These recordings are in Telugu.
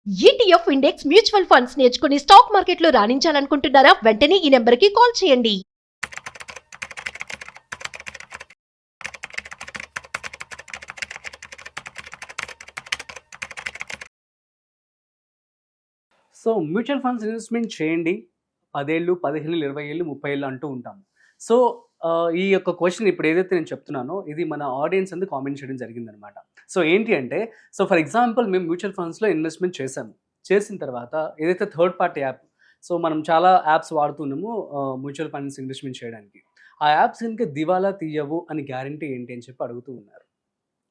ఈటీఎఫ్ ఇండెక్స్ మ్యూచువల్ ఫండ్స్ నేర్చుకుని స్టాక్ మార్కెట్లో రాణించాలనుకుంటున్నారా? వెంటనే ఈ నెంబర్కి కాల్ చేయండి. సో మ్యూచువల్ ఫండ్స్ ఇన్వెస్ట్మెంట్ చేయండి. 10 ఏళ్ళు, 15 ఏళ్ళు, 20 ఏళ్ళు, 30 ఏళ్ళు అంటూ ఉంటాము. సో ఈ యొక్క క్వశ్చన్ ఇప్పుడు ఏదైతే నేను చెప్తున్నానో ఇది మన ఆడియన్స్ అంతా కామెంట్ చేయడం జరిగిందనమాట. సో ఏంటి అంటే, సో ఫర్ ఎగ్జాంపుల్ మేము మ్యూచువల్ ఫండ్స్లో ఇన్వెస్ట్మెంట్ చేసాము. చేసిన తర్వాత ఏదైతే థర్డ్ పార్టీ యాప్, సో మనం చాలా యాప్స్ వాడుతున్నాము మ్యూచువల్ ఫండ్స్ ఇన్వెస్ట్మెంట్ చేయడానికి. ఆ యాప్స్ కనుక దివాలా తీయవు అని గ్యారంటీ ఏంటి అని చెప్పి అడుగుతూ ఉన్నారు.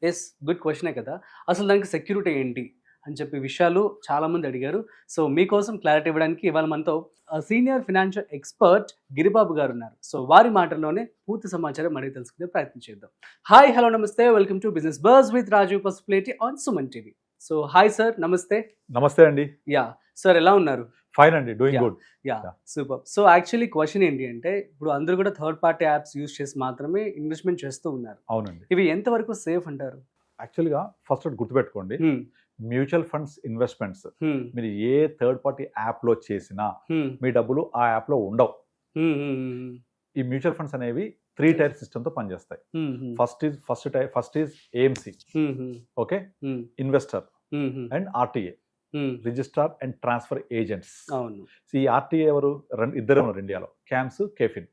ఎస్, గుడ్ క్వశ్చనే కదా. అసలు దానికి సెక్యూరిటీ ఏంటి అని చెప్పి విషయాలు చాలామంది అడిగారు. సో మీకోసం క్లారిటీ ఇవ్వడానికి ఇవాళ మనతో సీనియర్ ఫినాన్షియల్ ఎక్స్పర్ట్ గిరిబాబు గారు ఉన్నారు. సో వారి మాటల్లోనే పూర్తి సమాచారం అడిగి తెలుసుకునే ప్రయత్నం చేద్దాం. హాయ్, హలో, నమస్తే, welcome to business buzz with Raju Pasupuleti on Suman TV. So hi sir, నమస్తే. నమస్తే అండి. యా సార్, ఎలా ఉన్నారు? ఫైన్ అండి, doing good. Yeah, super. So actually question ఏంటి అంటే, ఇప్పుడు అందరూ కూడా థర్డ్ పార్టీ యాప్స్ యూజ్ చేసి మాత్రమే ఇన్వెస్ట్మెంట్ చేస్తూ ఉన్నారు. అవునండి. ఇవి ఎంతవరకు సేఫ్ అంటారు? యాక్చువల్గా ఫస్ట్ గుర్తుపెట్టుకోండి, మ్యూచువల్ ఫండ్స్ ఇన్వెస్ట్మెంట్స్ మీరు ఏ థర్డ్ పార్టీ యాప్ లో చేసినా మీ డబ్బులు ఆ యాప్ లో ఉండవు. ఈ మ్యూచువల్ ఫండ్స్ అనేవి 3 టైర్ సిస్టమ్ తో పనిచేస్తాయి. First is AMC, okay, investor and RTA, registrar and transfer agents. ఈ ఆర్టీఏ ఎవరు? ఇద్దరు ఉన్నారు ఇండియాలో, క్యామ్స్, కేఫిన్.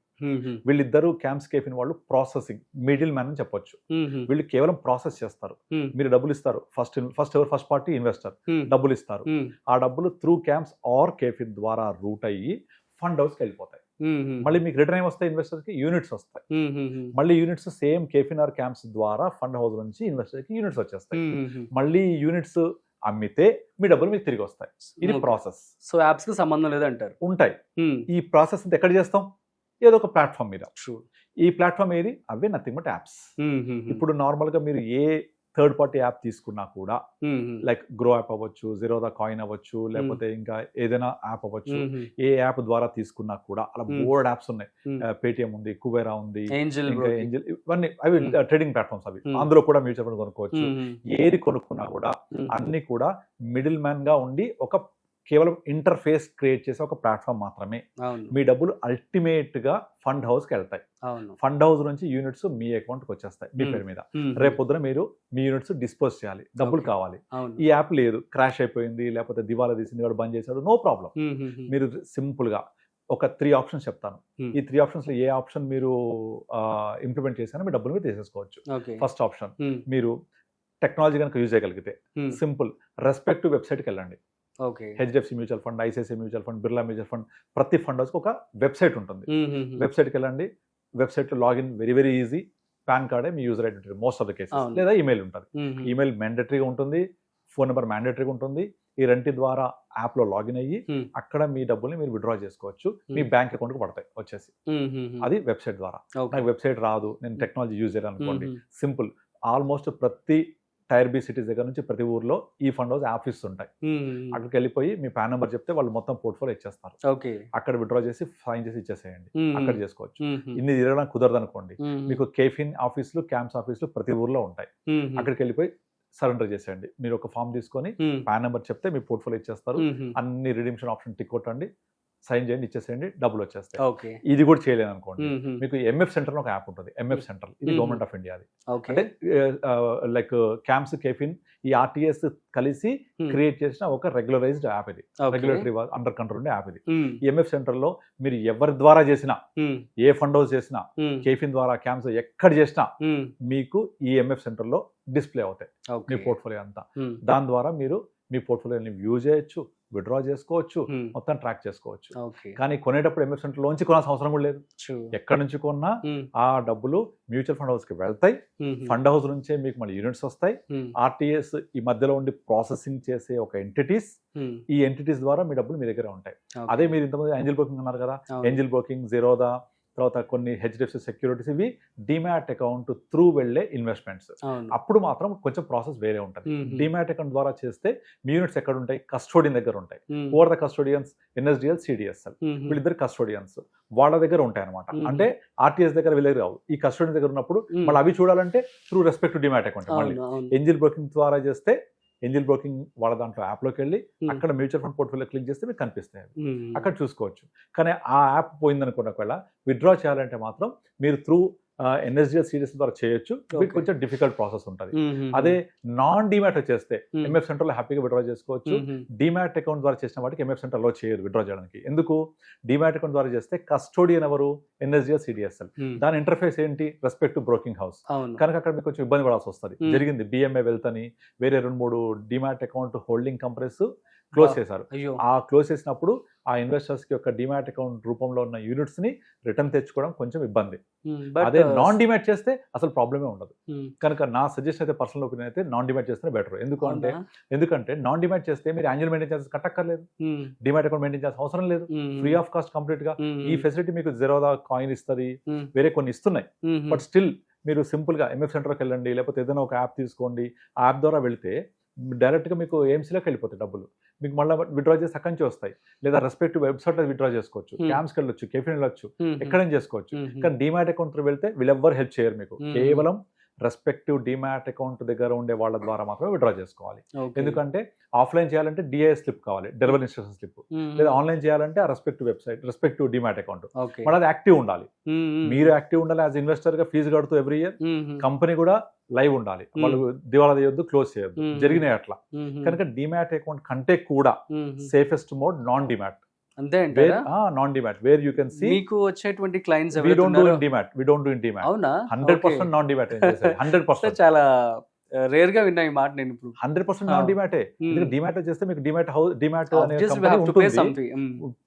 వీళ్ళిద్దరు క్యామ్స్, కేఫిన్ వాళ్ళు ప్రాసెసింగ్ మిడిల్ మ్యాన్ అని చెప్పొచ్చు. వీళ్ళు కేవలం ప్రాసెస్ చేస్తారు. మీరు డబ్బులు ఇస్తారు, ఫస్ట్ పార్టీ ఇన్వెస్టర్ డబ్బులు ఇస్తారు. ఆ డబ్బులు త్రూ క్యామ్స్ ఆర్ కేఫిన్ ద్వారా రూట్ అయ్యి ఫండ్ హౌస్ కి వెళ్ళిపోతాయి. మళ్ళీ మీకు రిటర్న్ ఏం వస్తాయి? ఇన్వెస్టర్ కి యూనిట్స్ వస్తాయి. మళ్ళీ units same KFin or CAMS ద్వారా ఫండ్ హౌస్ నుంచి ఇన్వెస్టర్ కి యూనిట్స్ వచ్చేస్తాయి. మళ్ళీ యూనిట్స్ అమ్మితే మీ డబ్బులు మీకు తిరిగి వస్తాయి. ఇది ప్రాసెస్. సో యాప్స్ కి సంబంధం లేదంటారు. ఉంటాయి. ఈ ప్రాసెస్ ఎక్కడ చేస్తాం? ఏదో ఒక ప్లాట్ఫామ్ మీద. ఈ ప్లాట్ఫామ్ ఏది? అవే నథింగ్ బట్ యాప్స్. ఇప్పుడు నార్మల్ గా మీరు ఏ థర్డ్ పార్టీ యాప్ తీసుకున్నా కూడా, లైక్ గ్రో యాప్ అవ్వచ్చు, జీరోదా కాయిన్ అవ్వచ్చు, లేకపోతే ఇంకా ఏదైనా యాప్ అవ్వచ్చు, ఏ యాప్ ద్వారా తీసుకున్నా కూడా అలా బోర్డ్ యాప్స్ ఉన్నాయి. పేటిఎం ఉంది, కుబేరా ఉంది, ఏంజల్, ఇవన్నీ అవి ట్రేడింగ్ ప్లాట్ఫామ్స్. అవి అందులో కూడా మ్యూచువల్ ఫండ్ కొనుక్కోవచ్చు. ఏది కొనుక్కున్నా కూడా అన్ని కూడా మిడిల్ మ్యాన్ గా ఉండి ఒక కేవలం ఇంటర్ఫేస్ క్రియేట్ చేసే ఒక ప్లాట్ఫామ్ మాత్రమే. మీ డబ్బులు అల్టిమేట్ గా ఫండ్ హౌస్ కి వెళ్తాయి. ఫండ్ హౌస్ నుంచి యూనిట్స్ మీ అకౌంట్ కి వచ్చేస్తాయి మీ పేరు మీద. రేపు పొద్దున మీరు మీ యూనిట్స్ డిస్పోజ్ చేయాలి, డబ్బులు కావాలి. ఈ యాప్ లేదు, క్రాష్ అయిపోయింది, లేకపోతే దివాలా తీసింది, వాడు బంద్ చేశాడు, నో ప్రాబ్లం. మీరు సింపుల్ గా ఒక 3 ఆప్షన్స్ చెప్తాను. ఈ 3 ఆప్షన్స్ లో ఏ ఆప్షన్ మీరు ఇంప్లిమెంట్ చేసినా మీ డబ్బులు మీరు తీసేసుకోవచ్చు. ఫస్ట్ ఆప్షన్, మీరు టెక్నాలజీ కనుక యూజ్ చేయగలిగితే సింపుల్, రెస్పెక్ట్ వెబ్సైట్కి వెళ్ళండి. HDFC mutual fund, ICICI mutual fund, Birla mutual fund, ప్రతి ఫండ్ హౌస్కి ఒక వెబ్సైట్ ఉంటుంది. వెబ్సైట్కి వెళ్ళండి. వెబ్సైట్లో login very very easy. PAN కార్డే మీ user identity most of the cases, లేదా ఈమెయిల్ ఉంటుంది. ఈమెయిల్ మ్యాండేటరీగా ఉంటుంది, ఫోన్ నెంబర్ మ్యాండేటరీగా ఉంటుంది. ఈ రెంటి ద్వారా యాప్ లో లాగిన్ అయ్యి అక్కడ మీ డబ్బుల్ని మీరు విత్డ్రా చేసుకోవచ్చు. మీ బ్యాంక్ అకౌంట్ కి పడతాయి వచ్చేసి. అది వెబ్సైట్ ద్వారా. నాకు వెబ్సైట్ రాదు, నేను టెక్నాలజీ యూజ్ చేయాలనుకోండి, సింపుల్, ఆల్మోస్ట్ ప్రతి టైర్ బి సిటీస్ దగ్గర నుంచి ప్రతి ఊర్లో ఈ ఫండ్ హౌస్ ఆఫీస్ ఉంటాయి. అక్కడికి వెళ్ళిపోయి మీ పాన్ నెంబర్ చెప్తే వాళ్ళు మొత్తం పోర్ట్ఫోలియో ఇచ్చేస్తారు. అక్కడ విత్డ్రా చేసి సైన్ చేసి ఇచ్చేసేయండి, అక్కడ చేసుకోవచ్చు. ఇన్ని తిరగడం కుదరదు అనుకోండి, మీకు కేఫిన్ ఆఫీసులు, క్యాంప్స్ ఆఫీసులు ప్రతి ఊర్లో ఉంటాయి. అక్కడికి వెళ్ళిపోయి సరెండర్ చేసేయండి. మీరు ఒక ఫామ్ తీసుకొని పాన్ నెంబర్ చెప్తే మీ పోర్ట్ఫోలియో ఇచ్చేస్తారు. అన్ని రిడీమ్షన్ ఆప్షన్ టిక్ కొట్టండి, సైన్ చేయండి, ఇచ్చేసేయండి, డబ్బులు వచ్చేస్తాయి. ఇది కూడా చేయలేదు అనుకోండి, మీకు ఎంఎఫ్ సెంటర్ ఒక యాప్ ఉంటుంది. ఎంఎఫ్ సెంటర్ ఇది గవర్నమెంట్ ఆఫ్ ఇండియాది. అంటే లైక్ క్యాంప్స్, కేఫిన్, ఈ ఆర్టీఎస్ కలిసి క్రియేట్ చేసిన ఒక రెగ్యులరైజ్డ్ యాప్ ఇది. రెగ్యులేటరీ అండర్ కంట్రోల్ ఉండే యాప్ ఇది. ఈ ఎంఎఫ్ సెంటర్ లో మీరు ఎవరి ద్వారా చేసినా, ఏ ఫండ్ హౌస్ చేసినా, కేఫిన్ ద్వారా, క్యాంప్స్ ఎక్కడ చేసినా మీకు ఈ ఎంఎఫ్ సెంటర్ లో డిస్ప్లే అవుతాయి మీ పోర్ట్ఫోలియో అంతా. దాని ద్వారా మీరు మీ పోర్ట్ఫోలియోని వ్యూ చేయొచ్చు, విత్డ్రా చేసుకోవచ్చు, మొత్తం ట్రాక్ చేసుకోవచ్చు. కానీ కొనేటప్పుడు ఎంఎఫ్ సెంటర్ లోంచి కొనాల్సిన అవసరం కూడా లేదు. ఎక్కడి నుంచి కొన్నా ఆ డబ్బులు మ్యూచువల్ ఫండ్ హౌస్ కి వెళ్తాయి. ఫండ్ హౌస్ నుంచే మీకు మళ్ళీ యూనిట్స్ వస్తాయి. ఆర్టీఎస్ ఈ మధ్యలో ఉండి ప్రాసెసింగ్ చేసే ఒక ఎంటిటీస్, ఈ ఎంటిటీస్ ద్వారా మీ డబ్బులు మీ దగ్గర ఉంటాయి. అదే మీరు ఇంతమంది ఏంజల్ బ్రోకింగ్ అన్నారు కదా, ఏంజల్ బ్రోకింగ్, జీరోదా, తర్వాత కొన్ని హెచ్డిఎఫ్సి సెక్యూరిటీస్, ఇవి డిమాట్ అకౌంట్ త్రూ వెళ్లే ఇన్వెస్ట్మెంట్స్. అప్పుడు మాత్రం కొంచెం ప్రాసెస్ వేరే ఉంటుంది. డిమాట్ అకౌంట్ ద్వారా చేస్తే మీ యూనిట్స్ ఎక్కడ ఉంటాయి? కస్టోడియన్ దగ్గర ఉంటాయి. Over the custodians NSDL, CDSL, వీళ్ళిద్దరు కస్టోడియన్స్, వాళ్ళ దగ్గర ఉంటాయి అనమాట. అంటే ఆర్టీఎస్ దగ్గర వీళ్ళ దగ్గర రావు. ఈ కస్టోడియన్ దగ్గర ఉన్నప్పుడు మళ్ళీ అవి చూడాలంటే త్రూ రెస్పెక్ట్ డిమాట్ అకౌంట్. మళ్ళీ ఏంజల్ బ్రోకింగ్ ద్వారా చేస్తే ఏంజిల్ బ్రోకింగ్ వాళ్ళ దాంట్లో యాప్లోకి వెళ్ళి అక్కడ మ్యూచువల్ ఫండ్ పోర్ట్ఫోలియో క్లిక్ చేస్తే మీకు కనిపిస్తాయి అక్కడ చూసుకోవచ్చు. కానీ ఆ యాప్ పోయిందనుకోండి ఒకవేళ విత్డ్రా చేయాలంటే మాత్రం మీరు త్రూ ఎన్ఎస్డిఎల్ సిరీస్ ద్వారా చేయొచ్చు. వీటి కొంచెం డిఫికల్ట్ ప్రాసెస్ ఉంటుంది. అదే నాన్ డిమాట్ వచ్చేస్తే ఎంఎఫ్ సెంటర్ లో హ్యాపీగా విత్డ్రా చేసుకోవచ్చు. డిమాట్ అకౌంట్ ద్వారా చేసిన వాటికి ఎంఎఫ్ సెంటర్ లో చేయరు విత్డ్రా చేయడానికి. ఎందుకు? డిమాట్ అకౌంట్ ద్వారా చేస్తే కస్టోడియన్ ఎవరు? NSDL CDSL. దాని ఇంటర్ఫేస్ ఏంటి? Respect to broking house. కనుక అక్కడ మీకు కొంచెం ఇబ్బంది పడాల్సి వస్తుంది. జరిగింది బిఎంఏ వెల్త్ అని వేరే 2-3 demat account holding companies close చేశారు. ఆ క్లోజ్ చేసినప్పుడు ఆ ఇన్వెస్టర్స్ కి యొక్క డిమాట్ అకౌంట్ రూపంలో ఉన్న యూనిట్స్ ని రిటర్న్ తెచ్చుకోవడం కొంచెం ఇబ్బంది. అదే నాన్ డిమాట్ చేస్తే అసలు ప్రాబ్లమే ఉండదు. కనుక నా సజెషన్ అయితే పర్సనల్ ఒపీనియన్ అయితే నాన్ డిమాట్ చేస్తేనే బెటర్. ఎందుకంటే నాన్ డిమాట్ చేస్తే మీరు యాన్యువల్ మెయింటైన్ చార్జెస్ కట్టక్కర్లేదు. డిమాట్ అకౌంట్ మెయింటైన్ చేయాల్సిన అవసరం లేదు. ఫ్రీ ఆఫ్ కాస్ట్ కంప్లీట్ గా ఈ ఫెసిలిటీ మీకు Zerodha కాయిన్ ఇస్తుంది, వేరే కొన్ని ఇస్తున్నాయి. బట్ స్టిల్ మీరు సింపుల్ గా ఎంఎఫ్ సెంటర్కి వెళ్ళండి, లేకపోతే ఏదైనా ఒక యాప్ తీసుకోండి. ఆ యాప్ ద్వారా వెళ్తే డైరెక్ట్గా మీకు ఏఎంసీలోకి వెళ్ళిపోతాయి డబ్బులు. మీకు మళ్ళీ విత్డ్రా చేసి అక్కడి నుంచి వస్తాయి. లేదా రెస్పెక్టివ్ వెబ్సైట్లో విత్డ్రా చేసుకోవచ్చు, క్యాంప్స్కి వెళ్ళొచ్చు, కేఫీని వెళ్ళొచ్చు, ఎక్కడైనా చేసుకోవచ్చు. కానీ డిమాట్ అకౌంట్ వెళ్తే వీళ్ళెవ్వరు హెల్ప్ చేయరు మీకు. కేవలం రెస్పెక్టివ్ డిమాట్ అకౌంట్ దగ్గర ఉండే వాళ్ళ ద్వారా మాత్రమే విత్డ్రా చేసుకోవాలి. ఎందుకంటే ఆఫ్లైన్ చేయాలంటే డిఐ స్లిప్ కావాలి, డెలివరీ ఇన్స్ట్రక్షన్ స్లిప్. లేదా ఆన్లైన్ చేయాలంటే ఆ respective website, respective demat account. మరి అది యాక్టివ్ ఉండాలి. మీరు యాక్టివ్ ఉండాలి యాజ్ ఇన్వెస్టర్ గా, ఫీజు కడుతూ ఎవ్రీ ఇయర్. కంపెనీ కూడా లైవ్ ఉండాలి. వాళ్ళు దివాలా చేయొద్దు, క్లోజ్ చేయొద్దు, జరిగినాయి అట్లా. కనుక డిమాట్ అకౌంట్ కంటే కూడా సేఫెస్ట్ మోడ్ నాన్ డిమాట్. అంతే non demat where you can see మీకు వచ్చేటువంటి clients we don't do in demat. అవునా? 100% నాన్ డిమాట్. 100% చాలా రేర్ గా విన్నా ఈ మాట నేను ఇప్పుడు. 100% నాన్ డిమాటే. డిమాట్ చేస్తే మీకు డిమాట్ అనే కంపెనీ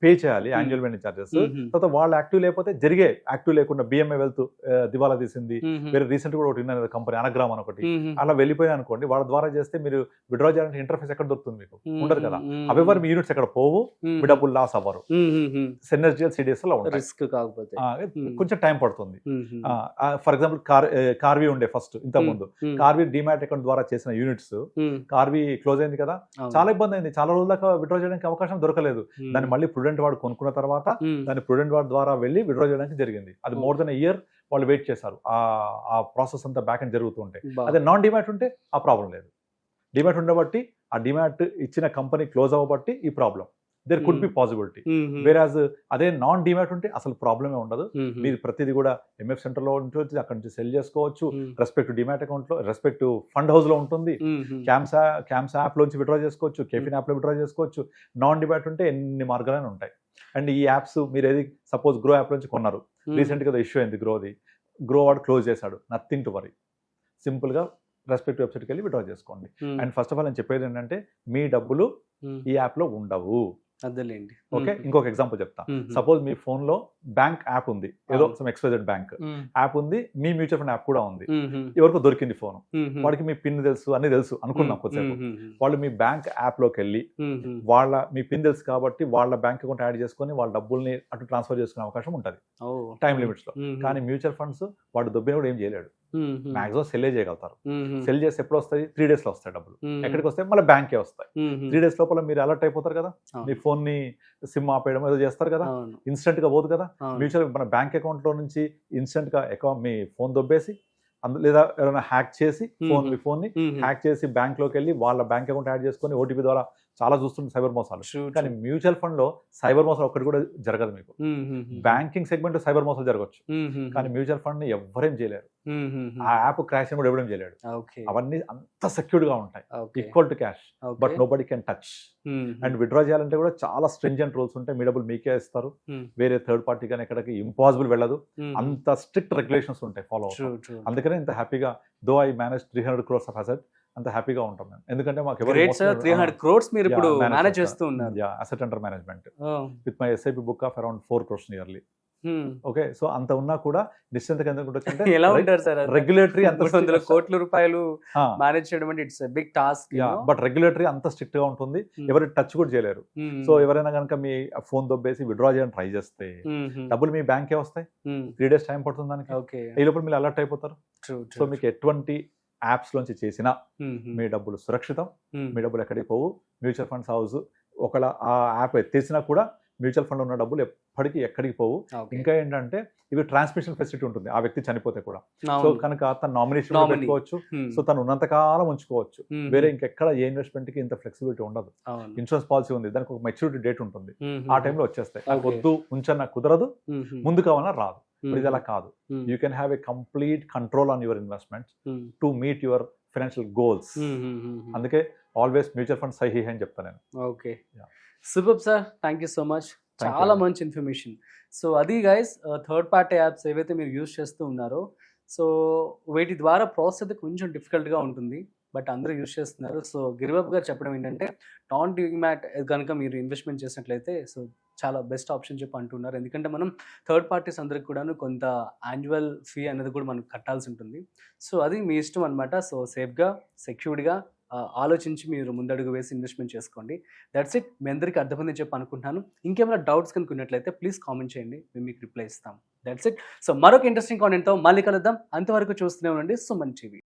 పే చేయాలి యాన్యువల్ మెయింటైన్ చార్జెస్. తర్వాత వాళ్ళు యాక్టివ్ లేకపోతే జరిగే యాక్టివ్ లేకుండా బిఎంఏ వెల్త్ దివాలా తీసింది, వేరే రీసెంట్ కూడా ఒకటి ఉన్నది కంపెనీ అనగ్రామ్ అని ఒకటి, అలా వెళ్ళిపోయి అనుకోండి. వాళ్ళ ద్వారా చేస్తే మీరు విత్డ్రా చేయాలంటే ఇంటర్ఫేస్ ఎక్కడ దొరుకుతుంది? మీకు ఉండదు కదా. అవేవారు మీ యూనిట్స్ ఎక్కడ పోవు, మీ డబ్బులు లాస్ అవ్వరు. ఎన్ఎస్డిఎల్ సిడిఎస్ లో ఉంటాయి. రిస్క్ కాకపోతే కొంచెం టైం పడుతుంది. ఫర్ ఎగ్జాంపుల్ కార్వి ఉండే ఫస్ట్ ఇంత ముందు, కార్వి డిమాట్ అకౌంట్ ద్వారా చేసిన యూనిట్స్, కార్వి క్లోజ్ అయింది కదా, చాలా ఇబ్బంది అయింది. చాలా రోజుల దాకా విత్డ్రా చేయడానికి అవకాశం దొరకలేదు. దాన్ని మళ్ళీ ప్రుడెంట్ వాడు కొనుక్కున్న తర్వాత దాన్ని ప్రుడెంట్ వాడి ద్వారా వెళ్ళి విత్డ్రా చేయడానికి జరిగింది. అది మోర్ దెన్ ఇయర్ వాళ్ళు వెయిట్ చేశారు. ఆ ప్రాసెస్ అంతా బ్యాక్ అండ్ జరుగుతూ ఉంటాయి. అదే నాన్ డిమాట్ ఉంటే ఆ ప్రాబ్లం లేదు. డిమాట్ ఉండబట్టి ఆ డిమాట్ ఇచ్చిన కంపెనీ క్లోజ్ అవ్వబట్టి ఈ problem. There could be possibility. Whereas అదే నాన్ డిమాట్ ఉంటే అసలు ప్రాబ్లమే ఉండదు. మీరు ప్రతిదీ కూడా ఎంఎఫ్ సెంటర్ లో ఉంటుంది, అక్కడ నుంచి సెల్ చేసుకోవచ్చు. రెస్పెక్ట్ డిమాట్ అకౌంట్ లో, రెస్పెక్ట్ ఫండ్ హౌస్ లో ఉంటుంది. క్యాంప్స్ యాప్ లోంచి విత్డ్రా చేసుకోవచ్చు, కేఫీన్ యాప్ లో విత్డ్రా చేసుకోవచ్చు. నాన్ డిమాట్ ఉంటే ఎన్ని మార్గాలైనా ఉంటాయి. అండ్ ఈ యాప్స్ మీరు ఏది సపోజ్ గ్రో యాప్ నుంచి కొన్నారు, రీసెంట్ గా ఇష్యూ అయింది గ్రో వాడు క్లోజ్ చేశాడు, నథింగ్ టు వరీ. సింపుల్ గా రెస్పెక్ట్ వెబ్సైట్కి వెళ్ళి విత్డ్రా చేసుకోండి. అండ్ ఫస్ట్ ఆఫ్ ఆల్ నేను చెప్పేది ఏంటంటే మీ డబ్బులు ఈ యాప్ లో ఉండవు. అదేలేండి. ఓకే, ఇంకొక ఎగ్జాంపుల్ చెప్తా. సపోజ్ మీ ఫోన్ లో బ్యాంక్ యాప్ ఉంది, ఏదో సమ్ XYZ బ్యాంక్ యాప్ ఉంది, మీ మ్యూచువల్ ఫండ్ యాప్ కూడా ఉంది. ఎవరికో దొరికింది ఫోన్, వాడికి మీ పిన్ తెలుసు, అన్ని తెలుసు అనుకున్నాం కొద్దిసేపు. వాళ్ళు మీ బ్యాంక్ యాప్ లోకి వెళ్ళి మీ పిన్ తెలుసు కాబట్టి వాళ్ళ బ్యాంక్ అకౌంట్ యాడ్ చేసుకొని వాళ్ళ డబ్బుల్ని అటు ట్రాన్స్ఫర్ చేసుకునే అవకాశం ఉంటుంది టైం లిమిట్స్ లో. కానీ మ్యూచువల్ ఫండ్స్ వాడు దొబ్బిన కూడా ఏం చేయలేడు. మాక్సిమం సెల్ చేయగలుగుతారు. సెల్ చేసి ఎప్పుడు వస్తాయి? 3 days లో వస్తాయి డబ్బులు. ఎక్కడికి వస్తాయి? మళ్ళీ బ్యాంకే వస్తాయి. 3 days లోపల మీరు అలర్ట్ అయిపోతారు కదా, మీ ఫోన్ ని సిమ్ ఆపేయడం ఏదో చేస్తారు కదా, ఇన్స్టెంట్ గా పోదు కదా. మ్యూచువల్ మన బ్యాంక్ అకౌంట్ లో నుంచి ఇన్స్టెంట్ గా అకౌంట్ మీ ఫోన్ దొబ్బేసి, లేదా ఎవరైనా హ్యాక్ చేసి మీ ఫోన్ ని హ్యాక్ చేసి బ్యాంక్ లోకి వెళ్ళి వాళ్ళ బ్యాంక్ అకౌంట్ యాడ్ చేసుకొని ఓటీపీ ద్వారా చాలా చూస్తుంది సైబర్ మోసాలు. కానీ మ్యూచువల్ ఫండ్ లో సైబర్ మోసాలు ఒక్కటి కూడా జరగదు మీకు. బ్యాంకింగ్ సెగ్మెంట్ సైబర్ మోసాలు జరగచ్చు, కానీ మ్యూచువల్ ఫండ్ ని ఎవరేం చేయలేరు. ఆ యాప్ క్రాష్ కూడా ఎవరేం చేయలేడు. అవన్నీ అంత సెక్యూర్డ్ గా ఉంటాయి, equal to cash, but nobody can touch. And withdraw చేయాలంటే కూడా చాలా స్ట్రింజెంట్ రూల్స్ ఉంటాయి. మీ డబ్బులు మీకే ఇస్తారు, వేరే థర్డ్ పార్టీ కానీ ఎక్కడికి ఇంపాసిబుల్ వెళ్ళదు. అంత స్ట్రిక్ట్ రెగ్యులేషన్స్ ఉంటాయి ఫాలో అవుతారు. అందుకనే ఇంత హ్యాపీగా though I manage 300 crores of asset, అంత హ్యాపీగా ఉంటాం మేము. ఎందుకంటే మాకు 300 crores మీరు ఇప్పుడు మేనేజ్ చేస్తూ ఉన్నారు. Asset under management with my SIP book of around 4 crores nearly. Okay, so అంత ఉన్నా కూడా నిశ్చింతగా ఎందుకంటే ఎలా ఉంటారు సార్? రెగ్యులేటరీ అంత 300 కోట్ల రూపాయలు మేనేజ్ చేయడం అంటే it's big task. But regulatory అంత స్ట్రిక్ట్ గా ఉంటుంది, ఎవరు టచ్ కూడా చేయలేరు. సో ఎవరైనా కనుక మీ ఫోన్ దొబ్బేసి విత్డ్రా చేయడానికి ట్రై చేస్తే డబ్బులు మీ బ్యాంకే వస్తాయి. 3 days టైం పడుతుంది దానికి. ఈ లోపల మీరు అలర్ట్ అయిపోతారు. సో మీకు ఎటువంటి యాప్స్ లోంచి చేసినా మీ డబ్బులు సురక్షితం, మీ డబ్బులు ఎక్కడికి పోవు. మ్యూచువల్ ఫండ్స్ హౌస్ ఒకవేళ ఆ యాప్ ఎత్తేసినా కూడా మ్యూచువల్ ఫండ్ ఉన్న డబ్బులు ఎప్పటికీ ఎక్కడికి పోవు. ఇంకా ఏంటంటే ఇవి ట్రాన్స్మిషన్ ఫెసిలిటీ ఉంటుంది ఆ వ్యక్తి చనిపోతే కూడా. సో కనుక తన నామినేషన్ పెట్టుకోవచ్చు, సో తను ఉన్నంత కాలం ఉంచుకోవచ్చు. వేరే ఇంకెక్కడ ఏ ఇన్వెస్ట్మెంట్ కి ఇంత ఫ్లెక్సిబిలిటీ ఉండదు. ఇన్సూరెన్స్ పాలసీ ఉంది, దానికి ఒక మెచ్యూరిటీ డేట్ ఉంటుంది, ఆ టైంలో వచ్చేస్తాయి. నాకు వద్దు ఉంచన్న కుదరదు, ముందు కావాలన్నా రాదు. ఇది అలా కాదు. You can have a complete control on your investments to meet your financial goals. అందుకే ఆల్వేస్ మ్యూచువల్ ఫండ్ సహీ అని చెప్తాను నేను. Okay, super sir, thank you so much. చాలా మంచి ఇన్ఫర్మేషన్. సో అది గైస్, థర్డ్ పార్టీ యాప్స్ ఏవైతే మీరు యూజ్ చేస్తూ ఉన్నారో, సో వీటి ద్వారా ప్రాసెస్ అయితే కొంచెం డిఫికల్ట్గా ఉంటుంది, బట్ అందరూ యూజ్ చేస్తున్నారు. సో గిరిబాబు గారు చెప్పడం ఏంటంటే నాన్ డీమ్యాట్ కనుక మీరు ఇన్వెస్ట్మెంట్ చేసినట్లయితే సో చాలా బెస్ట్ ఆప్షన్ చెప్పి అంటున్నారు. ఎందుకంటే మనం థర్డ్ పార్టీస్ అందరికి కూడాను కొంత యాన్యువల్ ఫీ అనేది కూడా మనం కట్టాల్సి ఉంటుంది. సో అది మీ ఇష్టం అనమాట. సో సేఫ్గా, సెక్యూర్డ్గా ఆలోచించి మీరు ముందడుగు వేసి ఇన్వెస్ట్మెంట్ చేసుకోండి. That's it. మీ అందరికీ అర్థమైందని చెప్పి అనుకుంటున్నాను. ఇంకేమైనా డౌట్స్ కనుక్కున్నట్లయితే ప్లీజ్ కామెంట్ చేయండి, మేము మీకు రిప్లై ఇస్తాం. That's it. సో మరొక ఇంట్రెస్టింగ్ కాంటెంట్తో మళ్ళీ కలుద్దాం. అంతవరకు చూస్తూనే ఉండండి సుమన్ టీవీ.